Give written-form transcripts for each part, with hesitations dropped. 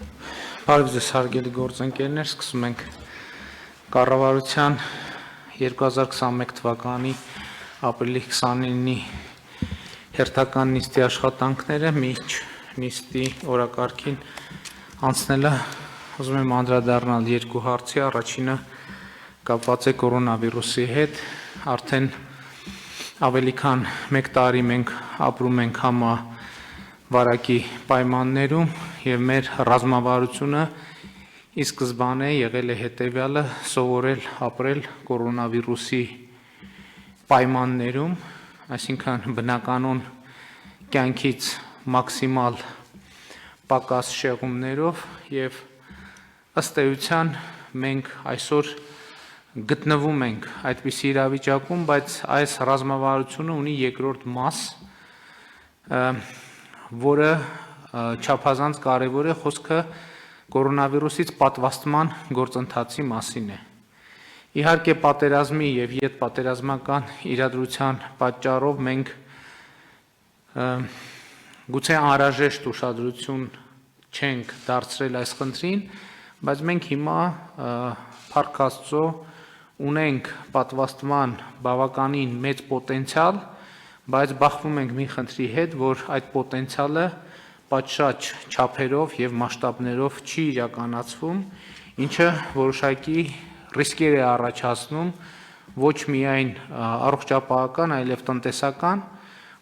Բարև ձեզ հարգելի գործընկերներ, սկսում ենք կառավարության 2021 թվականի ապրիլի 29-ի հերթական նիստի աշխատանքները, միջ նիստի օրակարգին անցնելը ուզում եմ անդրադառնալ երկու հարցի, առաջինը կապված է կորոնավիրուսի հետ, արդեն ավելի քան 1 տարի մենք ապրում ենք համավարակի պայմաններում և մեր ռազմավարությունը ի սկզբանե եղել է հետևյալը սովորել ապրել կորոնավիրուսի պայմաններում, այսինքն բնականon կյանքից մաքսիմալ պակաս շեղումներով և ըստ էության մենք այսօր գտնվում ենք այդպիսի իրավիճակում, բայց այս ռազմավարությունը ունի երկրորդ մաս, որը չափազանց կարևոր է, խոսքը կորոնավիրուսից պատվաստման գործընթացի մասին է։ Իհարկե պատերազմի և ետպատերազմական իրադրության պատճառով մենք գուցե անհրաժեշտ ուշադրություն չենք դարձրել այս խնդրին, բայց մենք հիմա փառք Աստծո ունենք պատվաստման բավականին մեծ պոտենցիալ, բայց բախվում ենք մի խնդրի հետ, որ այդ պոտենցիալը պատշաճ չափերով և մասշտաբներով չի իրականացվում, ինչը որոշակի ռիսկեր է առաջացնում ոչ միայն առողջապահական, այլև տնտեսական,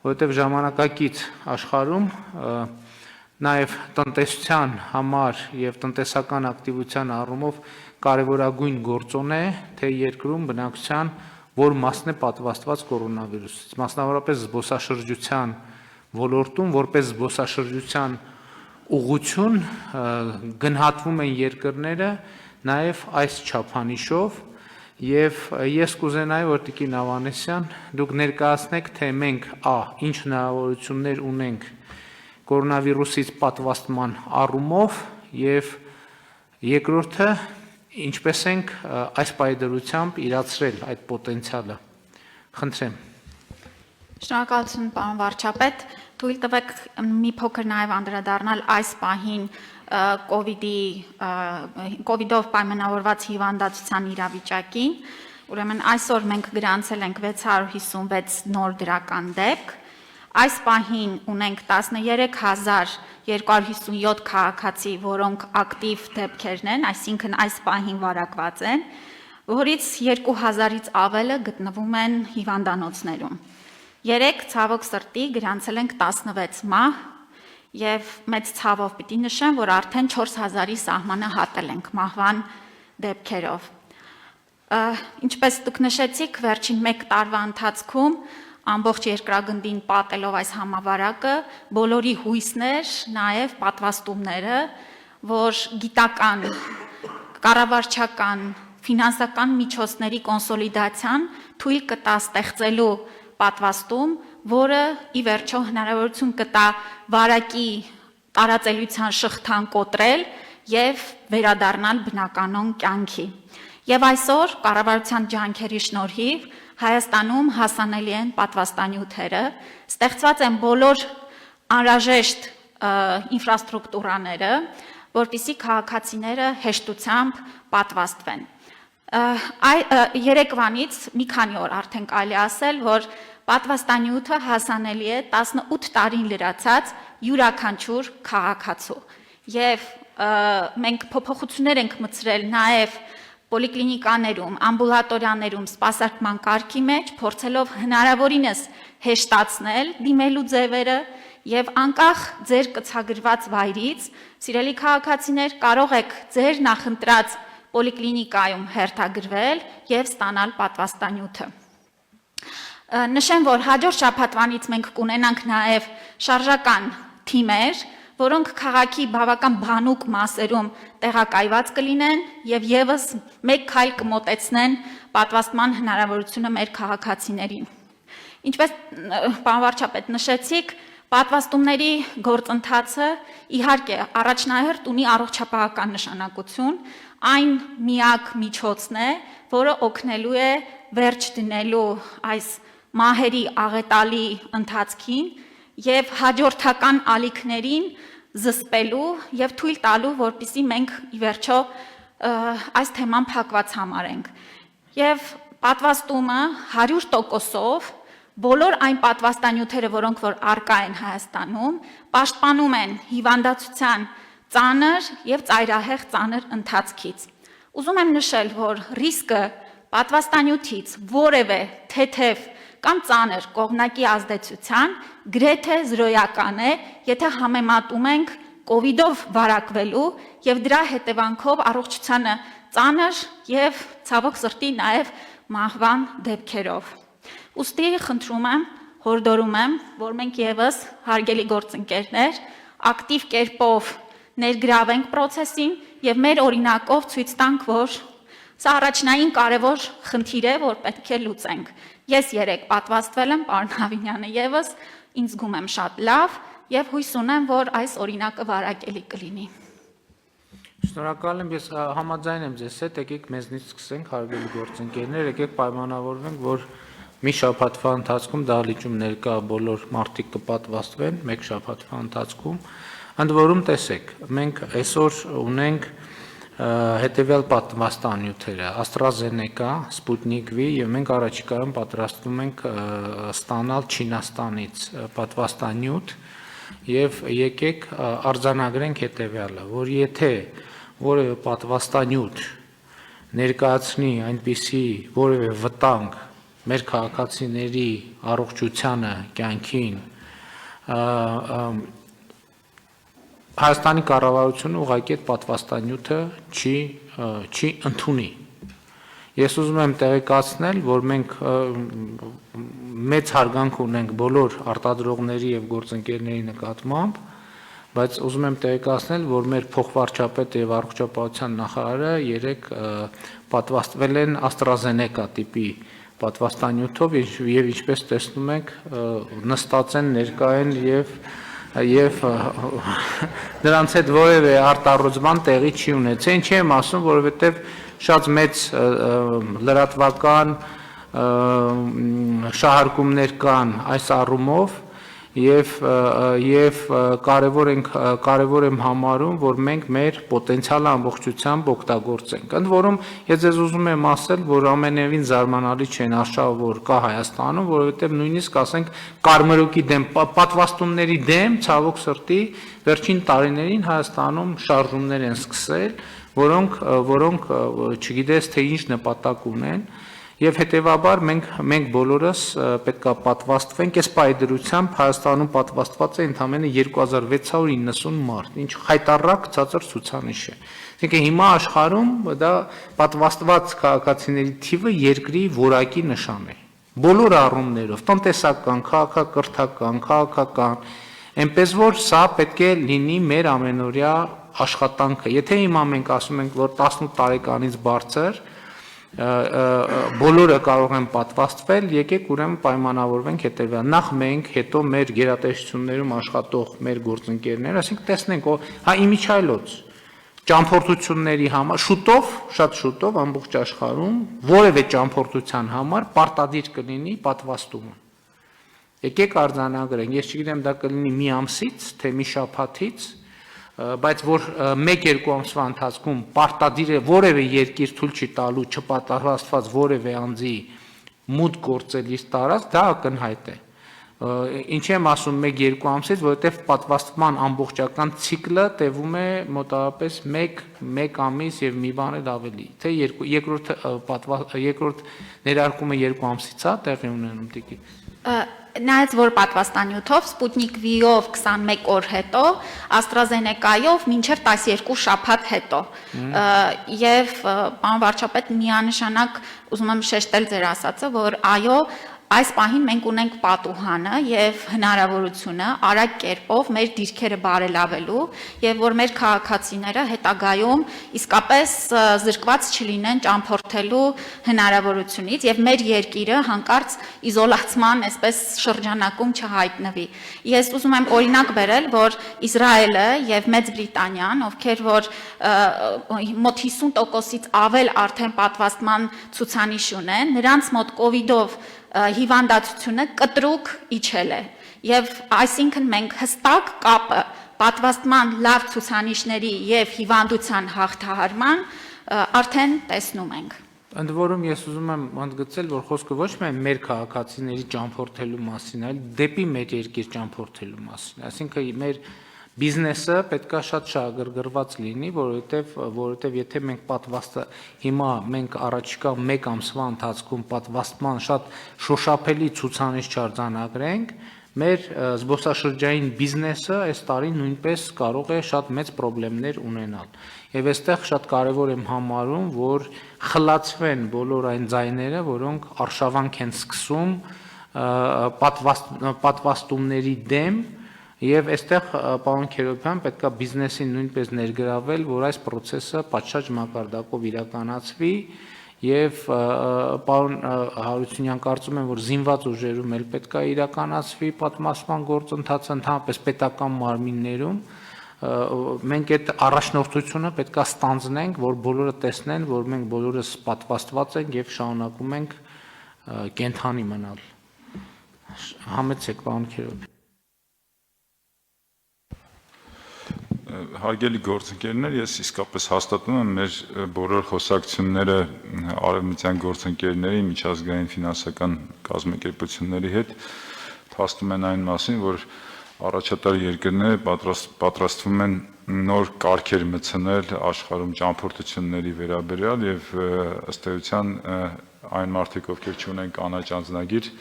որովհետև ժամանակակից աշխարհում նաև տնտեսության համար և տնտեսական ակտիվության առումով կարևորագույն գործոն է, թե երկրում բնակչության որ մասն է պատվաստված կորոնավիրուսից, մասնավորապես զբոսաշրջության ոլորտում, որպես զբոսաշրջության ուղղություն գնահատվում են երկրները նաև այս չափանիշով և ես կուզենայի, որ տիկին Ավանեսյան, դուք ներկայացնեք, թե մենք ինչ հնարավորություններ ունենք կորոնավիրուսից պատվաստման առումով և երկրորդը ինչպես ենք այս պայմաններությամբ իրացրել այդ պոտենցիալը։ Խնդրեմ։ Շնորհակալություն, պարոն վարչապետ, թույլ տվեք մի փոքր նաև անդրադառնալ այս պահին կովիդով պայմանավորված հիվանդացության իրավիճակին, ուրեմն այսօր մենք գրանցել ենք 656 նոր դրական դեպք, այս պահին ունենք 13257 քաղաքացի, որոնք ակտիվ դեպքերն են, այսինքն այս պահին վարակված են, որից 2000-ից ավելը գտնվում են հիվանդանոցներում։ Երեկ ցավոք սրտի գրանցել ենք 16 մահ և մեծ ցավով պիտի նշեմ, որ արդեն 4000-ի սահմանը հատել ենք մահվան դեպքերով։ Ինչպես դուք նշեցիք, վերջին 1 տարվա ընթացքում ամբողջ երկրագնդին պատելով այս համավարակը, բոլորի հույսն էր, նաև պատվաստումները, որ գիտական, կառավարչական, ֆինանսական միջոցների կոնսոլիդացիան թույլ կտա ստեղծելու պատվաստում, որը ի վերջո հնարավորություն կտա վարակի տարածելիության շղթան կոտրել և վերադառնալ բնականոն կյանքի։ Եվ այսօր կառավարության ջանքերի շնորհիվ Հայաստանում հասանելի են պատվաստանյութերը, ստեղծված են բոլոր անհրաժեշտ ինֆրաստրուկտուրաները, որպեսզի քաղաքացիները հեշտությամբ պատվաստվեն։ Երեկվանից մի քանի օր արդեն կարելի ասել, որ պատվաստանյութը հասանելի է 18 տարին լրացած յուրաքանչյուր քաղաքացու։ Եվ մենք փոփոխություններ ենք մտցրել նաև պոլիկլինիկաներում, ամբուլատորիաներում, սպասարկման կարգի մեջ, փորձելով հնարավորինս հեշտացնել դիմելու ձևերը և անկախ ձեր կցագրված վայրից, սիրելի քաղաքացիներ, կարող եք ձեր նախընտրած պոլիկլինիկայում հերթագրվել և ստանալ պատվաստանյութը։ Նշեմ, որ հաջորդ շաբաթվանից մենք կունենանք նաև շարժական թիմեր, որոնք քաղաքի բավական բանուկ մասերում տեղակայված կլինեն և ևս մեկ քայլ կմոտեցնեն պատվաստման հնարավորությունը մեր քաղաքացիներին։ Ինչպես պարոն վարչապետ նշեցիք, պատվաստումների գործընթացը իհարկե առաջնահերթ ունի առողջապահական նշանակություն, այն միակ միջոցն է, որը օգնելու է վերջ դնելու այս մահերի աղետալի ընթացքին և հաջորդական ալիքներին զսպելու եւ թույլ տալու, որպեսզի մենք ի վերջո այս թեման փակված համարենք։ Եվ պատվաստումը 100%-ով բոլոր այն պատվաստանյութերը, որոնք որ արկա են Հայաստանում, պաշտպանում են հիվանդացության ծանր եւ ծայրահեղ ծանր ընթացքից։ Ուզում եմ նշել, որ ռիսկը պատվաստանյութից որևէ թեթև կամ ծանր կողմնակի ազդեցության գրեթե զրոյական է, եթե համեմատում ենք կովիդով վարակվելու եւ դրա հետևանքով առողջությանը ծանր եւ ցավոք սրտի նաեւ մահվան դեպքերով։ Ուստի խնդրում եմ, հորդորում եմ, որ մենք եւս հարգելի գործընկերներ ակտիվ կերպով ներգրավենք process-ին եւ մեր օրինակով ցույց տանք, որ սա առաջնային կարևոր խնդիր է, որ պետք է լուծենք։ Ես 3 պատվաստվել եմ, պարոն Հավինյանը եւս, ինձ զգում եմ շատ լավ եւ հույս ունեմ, որ այս օրինակը վարակելի կլինի։ Շնորհակալ եմ, ես համաձայն եմ ձեզ հետ, եկեք մեզնից սկսենք, հարգելի գործընկերներ, եկեք պայմանավորվենք, որ մի շաբաթվա ընթացքում դահլիճում ներկա բոլոր մարդիկ կպատվաստվեն, մեկ շաբաթվա ընթացքում, ընդ որում տեսեք, մենք այսօր ունենք հետևյալ պատվաստանյութերը, AstraZeneca, Sputnik V եւ մենք առաջիկայում պատրաստվում ենք ստանալ Չինաստանից պատվաստանյութ եւ եկեք արձանագրենք հետևյալը, որ եթե որևէ պատվաստանյութ ներկայացնի այնպիսի որևէ վտանգ մեր քաղաքացիների առողջությանը, կյանքին, Հայաստանի կառավարությունը ուղղակի այդ պատվաստանյութը չի ընդունի։ Ես ուզում եմ տեղեկացնել, որ մենք մեծ հարգանք ունենք բոլոր արտադրողների եւ գործընկերների նկատմամբ, բայց ուզում եմ տեղեկացնել, որ մեր փոխվարչապետը եւ առողջապահության նախարարը երեք պատվաստվել են AstraZeneca տիպի պատվաստանյութով եւ ինչպես տեսնում եք նստած են, ներկա են եւ նրանց հետ որևէ արտառոզման տեղի չի ունեցել, ինչի եմ ասում, որովհետեւ շատ մեծ լրատվական շահարկումներ կան այս առումով եւ կարևոր եմ համարում, որ մենք մեր պոտենցիալը ամբողջությամբ օգտագործենք։ Ընդ որում, ես ձեզ ուզում եմ ասել, որ ամենևին զարմանալի չեն արշավ, որ կա Հայաստանում, որովհետեւ նույնիսկ ասենք կարմրուկի դեմ պատվաստումների դեմ ցավոք սրտի վերջին տարիներին Հայաստանում շարժումներ են սկսել, որոնք չգիտես թե ինչ նպատակ ունեն։ Եվ հետևաբար մենք բոլորս պետք է պատվաստվենք, այս պայդրությամբ Հայաստանում պատվաստված է ընդամենը 2690 մարդ, ինչ խայտառակ ցածր ցուցանիշ է։ Այսինքն հիմա աշխարհում դա պատվաստված քաղաքացիների թիվը երկրի որակի նշան է։ Բոլոր առումներով, տնտեսական, քաղաքակրթական, քաղաքական, այնպես որ սա պետք է լինի մեր ամենօրյա աշխատանքը։ Եթե հիմա մենք ասում ենք, որ 18 տարեկանից բարձր բոլորը կարող են պատվաստվել, եկեք ուրեմն պայմանավորվենք հետևյալ, նախ մենք, հետո մեր գերատեսչություններում աշխատող մեր գործընկերներ, ասենք տեսնենք, հա իմիջայլոց ճամփորդությունների համար շուտով, շատ շուտով ամբողջ աշխարհում որևէ ճամփորդության համար պարտադիր կլինի պատվաստումը։ Եկեք արձանագրենք, ես չգիտեմ դա կլինի մի ամսից, թե մի շաբաթից, բայց որ 1-2 ամսվա ընթացքում պարտադիր է որևէ երկիր թույլ չի տալու չպատվաստված որևէ անձի մուտք գործելիս տարած, դա ակնհայտ է։ Ինչի եմ ասում 1-2 ամսից, որովհետև պատվաստման ամբողջական ցիկլը տևում է մոտավորապես 1 ամիս եւ մի բան էլ ավելի, թե երկրորդ ներարկումը 2 ամսից է տեղի ունենում տիկի։ Նայած որ պատվաստանյութով Sputnik V-ով 21 օր հետո, AstraZeneca-ով մինչև 12 շաբաթ հետո։ Եվ պարոն վարչապետ միանշանակ ուզում եմ շեշտել ձեր ասածը, որ այո, այս պահին մենք ունենք պատուհանը եւ հնարավորությունը արագ կերպով մեր դիրքերը բարելավելու եւ որ մեր քաղաքացիները հետագայում իսկապես զրկված չլինեն ճամփորդելու հնարավորությունից եւ մեր երկիրը հանկարծ իզոլացման այսպես շրջանակում չհայտնվի։ Ես ուզում եմ օրինակ բերել, որ Իսրայելը եւ Մեծ Բրիտանիան, ովքեր որ մոտ 50%-ից ավել արդեն պատվաստման ցուցանիշ ունեն, նրանց մոտ կովիդով հիվանդացությունը կտրուկ իջել է եւ այսինքն մենք հստակ կապը պատվաստման լավ ցուցանիշների եւ հիվանդության հաղթահարման արդեն տեսնում ենք։ Ընդ որում ես ուզում եմ ընդգծել, որ խոսքը ոչ միայն մեր քաղաքացիների ճամփորդելու մասին, այլ դեպի մեր երկիր ճամփորդելու մասին։ Այսինքն մեր բիզնեսը պետքա շատ շահագրգռված լինի, որովհետև եթե մենք պատվաստը հիմա մենք առաջիկա 1 ամսվա ընթացքում պատվաստման շատ շոշափելի ցուցանիշ չարձանագրենք, մեր զբոսաշրջային բիզնեսը այս տարի նույնպես կարող է շատ մեծ խնդիրներ ունենալ։ Եվ այստեղ շատ կարևոր եմ համարում, որ խլացվեն բոլոր այն ձայները, որոնք արշավանք են սկսում պատվաստումների դեմ, եւ այստեղ պարոն Քերոբյան պետքա բիզնեսին նույնպես ներգրավել, որ այս process-ը պատշաճ մակարդակով իրականացվի եւ պարոն Հարությունյան կարծում եմ, որ զինված ուժերում էլ պետքա իրականացվի պատմասման գործընթացը ընդհանրապես պետական մարմիններում մենք այդ առաջնորդությունը պետքա ստանձնենք, որ բոլորը տեսնեն, որ մենք բոլորս պատվաստված ենք եւ շարունակում ենք կենթանի մնալ։ Համեցեք պարոն Քերոբյան։ Հարգելի գործընկերներ, ես իսկապես հաստատում եմ մեր բոլոր խոսակցությունները արևմտյան գործընկերների, միջազգային ֆինանսական կազմակերպությունների հետ փաստում են այն մասին, որ առաջատար երկրները պատրաստվում են նոր կարգեր մտցնել աշխարհում ճամփորդությունների վերաբերյալ եւ ըստ էության այն մարդիկ, ովքեր չունեն կանաչ անձնագիր,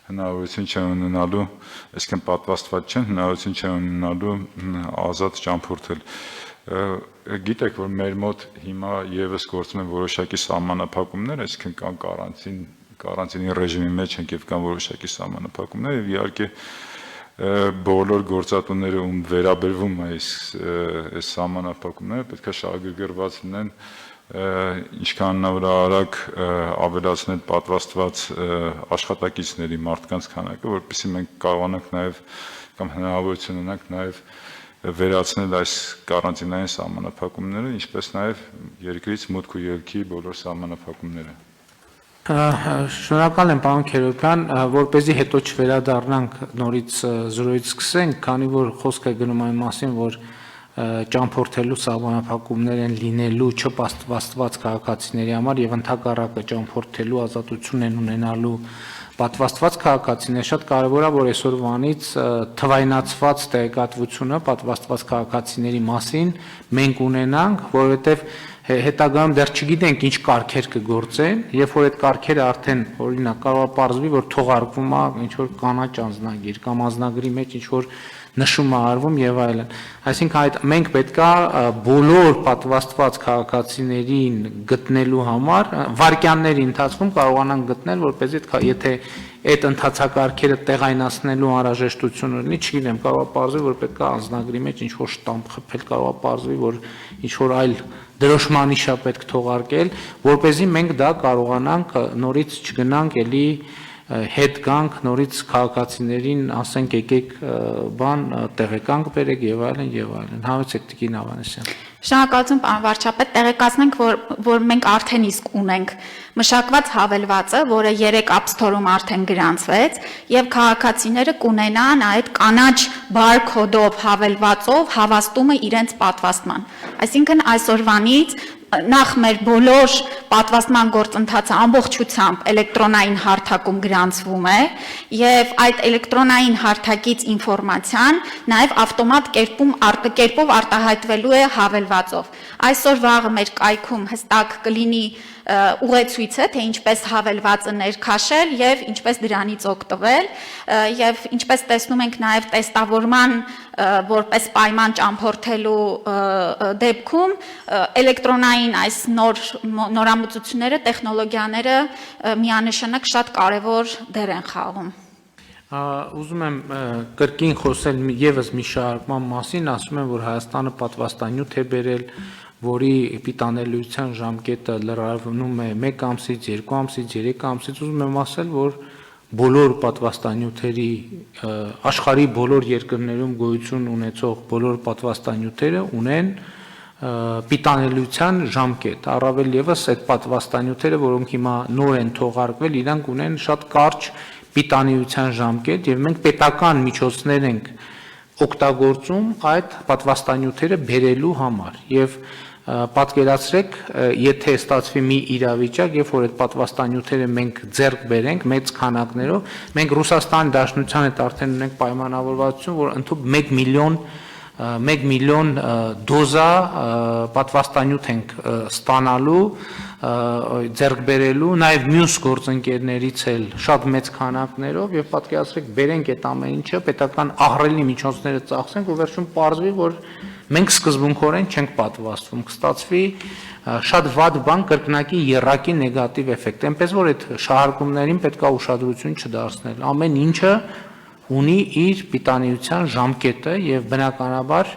հնարավորություն չեն ունենալու, այսինքն պատվաստված չեն, հնարավորություն չեն ունենալու ազատ ճամփորդել։ Գիտեք, որ մեր մոտ հիմա եւս գործում են որոշակի սահմանափակումներ, այսինքն կան կարանտինի ռեժիմի մեջ են եւ կան որոշակի սահմանափակումներ եւ իհարկե բոլոր գործատուները ում վերաբերվում է այս սահմանափակումները պետք է շահագրգռված լինեն ինչքան հնարավոր ավելացնել պատվաստված աշխատակիցների մարդկանց քանակը, որպեսզի մենք կարողանանք նաև կամ հնարավորություն ունենանք նաև վերացնել այս կարանտինային սահմանափակումները, ինչպես նաև երկրից մուտք ու ելքի բոլոր սահմանափակումները։ Շնորհակալ եմ պարոն Քերոբյան, որպեսզի հետո չվերադառնանք նորից զրոյից սկսենք, քանի որ խոսքը գնում այն մասին, որ ճամփորդելու սահմանափակումներ են լինելու չպատվաստված քաղաքացիների համար եւ ընդհակառակը ճամփորդելու ազատություն են ունենալու պատվաստված քաղաքացիներ, շատ կարևոր է, որ այսօրվանից թվայնացված տեղեկատվությունը պատվաստված քաղաքացիների մասին մենք ունենանք, որովհետեւ հետագայում դեռ չգիտենք ինչ կարգեր կգործեն, երբ որ այդ կարգերը արդեն օրինակ կարող է պարզվի, որ թողարկվում է ինչ որ կանաչ անձնագիր կամ անձնագրի մեջ ինչ որ նշում է արվում եւ այլն։ Այսինքն մենք պետքա բոլոր պատվաստված քաղաքացիներին գտնելու համար վարկյանների ընթացքում կարողանանք գտնել, որպեսզի եթե այդ ընթացակարգերը տեղայնացնելու անհրաժեշտություն ունի, չգիտեմ, կարող է պարզվի, որ պետքա անձնագրի մեջ ինչ որ շտամպ խփել, կարող է պարզվի, որ ինչ որ այլ դրոշմանիշ է պետք թողարկել, որպեսզի մենք դա կարողանանք նորից չգնանք էլի հետ գանք նորից քաղաքացիներին ասենք եկեք բան տեղեկանք բերեք եւ այլն համեցեք տիկին Ավանեսյան։ Շնորհակալություն պարոն վարչապետ, տեղեկացնենք, որ մենք արդեն իսկ ունենք մշակված հավելվածը, որը 3 App Store-ում արդեն գրանցվեց եւ քաղաքացիները կունենան այդ կանաչ բարքոդով հավելվածով հավաստումը իրենց պատվաստման։ Այսինքն այսօրվանից նախ մեր բոլոր պատվաստման գործընթացը ամբողջությամբ էլեկտրոնային հարթակում գրանցվում է եւ այդ էլեկտրոնային հարթակից ինֆորմացիան նաեւ ավտոմատ կերպով արտահայտվելու է հավելվածով։ Այսօր վաղը մեր կայքում հստակ կլինի ուղեցույցը, թե ինչպես հավելվածը ներքաշել եւ ինչպես դրանից օգտվել եւ ինչպես տեսնում ենք նաեւ տեստավորման որպես պայման ճամփորդելու դեպքում էլեկտրոնային այս նորամուծությունները, տեխնոլոգիաները միանշանակ շատ կարևոր դեր են խաղում։ Ուզում եմ կրկին խոսել եւս մի շարժման մասին, ասում եմ, որ Հայաստանը պատվաստանյութ է բերել, որի պիտանելիության ժամկետը լրացվում է 1 ամսից, 2 ամսից, 3 ամսից, ուզում եմ ասել, որ բոլոր պատվաստանյութերի աշխարհի բոլոր երկրներում գոյություն ունեցող բոլոր պատվաստանյութերը ունեն պիտանելիության ժամկետ, առավել եւս այդ պատվաստանյութերը, որոնք հիմա նոր են թողարկվել, իրանք ունեն շատ կարճ պիտանելիության ժամկետ եւ մենք պետական միջոցներ ենք օգտագործում այդ պատվաստանյութերը բերելու համար եւ պատկերացրեք, եթե ստացվի մի իրավիճակ, երբ որ այդ պատվաստանյութերը մենք ձեռք բերենք մեծ քանակներով, մենք Ռուսաստանի Դաշնության հետ արդեն ունենք պայմանավորվածություն, որ ընդհանուր 1 միլիոն դոզա պատվաստանյութ ենք ստանալու, ձեռք բերելու, նաև մյուս գործընկերներից էլ շատ մեծ քանակներով եւ պատկերացրեք, բերենք այդ ամեն ինչը, պետական ահռելի միջոցները ծախսենք, որ վերջում պարզվի, որ մենք սկզբունքորեն չենք պատվաստվում, կստացվի շատ վատ բան, կրկնակի եռակի նեգատիվ էֆեկտ, այնպես որ այդ շահարկումներին պետք է ուշադրություն չդարձնել, ամեն ինչը ունի իր պիտանիության ժամկետը եւ բնականաբար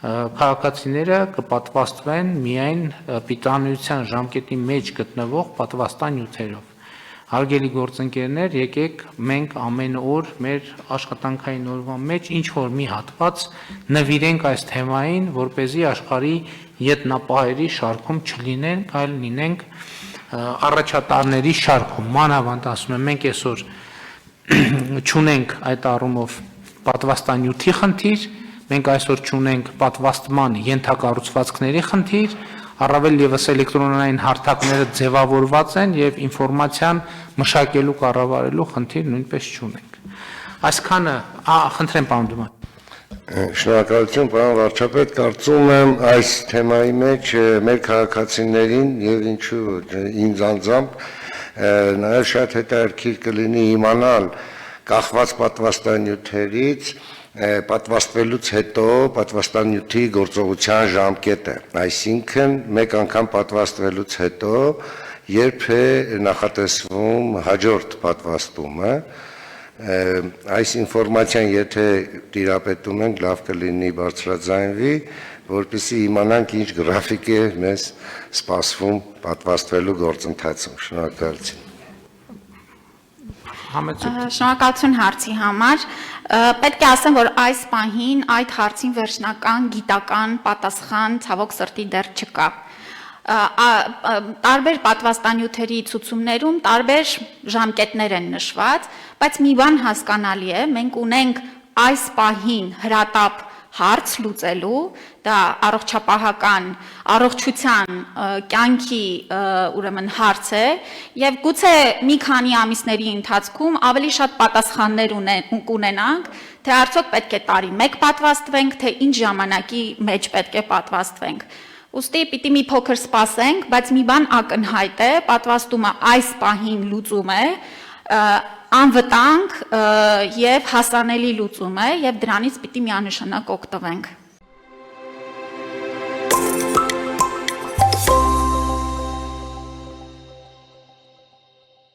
քաղաքացիները կպատվաստվեն միայն պիտանիության ժամկետի մեջ գտնվող պատվաստանյութերով։ Հարգելի գործընկերներ, եկեք մենք ամեն օր մեր աշխատանքային օրվա մեջ ինչ որ մի հատված նվիրենք այս թեմային, որ เป զի աշխարհի ետնապահերի շարքում չլինենք, այլ լինենք առաջատարների շարքում։ Մանավանդ ասում եմ, մենք այսօր չունենք այդ առումով պատվաստանյութի խնդիր, մենք այսօր չունենք պատվաստման ենթակառուցվածքների խնդիր, առավել եւս էլեկտրոնային հարթակները ձևավորված են եւ ինֆորմացիան մշակելու կառավարելու խնդիր նույնպես չունենք։ Այսքանը, խնդրեմ պարոն Դուման։ Շնորհակալություն, պարոն վարչապետ, կարծում եմ այս թեմայի մեջ մեր քաղաքացիներին եւ ինչու ինձ անձամբ նաև շատ հետաքրքիր կլինի իմանալ կախված պատվաստանյութերից պատվաստվելուց հետո պատվաստանյութի գործողության ժամկետը, այսինքն մեկ անգամ պատվաստվելուց հետո երբ է նախատեսվում հաջորդ պատվաստումը, այս ինֆորմացիան եթե տիրապետում ենք, լավ կլինի բարձրաձայնվի, որպեսզի իմանանք ինչ գրաֆիկ է մեզ սպասվում պատվաստվելու գործընթացում։ Շնորհակալություն։ Շնորհակալություն հարցի համար։ Պետք է ասեմ, որ այս պահին այդ հարցին վերջնական գիտական պատասխան ցավոք սրտի դեռ չկա։ Տարբեր պատվաստանյութերի ցուցումներում տարբեր ժամկետներ են նշված, բայց մի բան հասկանալի է, մենք ունենք այս պահին հրատապ հարց լուծելու, դա առողջապահական առողջության կյանքի ուրեմն հարց է եւ գուցե մի քանի ամիսների ընթացքում ավելի շատ պատասխաններ ունենանք, թե արդյոք պետք է տարի 1 պատվաստվենք, թե ինչ ժամանակի մեջ պետք է պատվաստվենք։ Ուստի պիտի մի փոքր սպասենք, բայց մի բան ակնհայտ է, պատվաստումը այս պահին լուծում է, անվտանգ եւ հասանելի լուծում է եւ դրանից պիտի միանշանակ օգտվենք։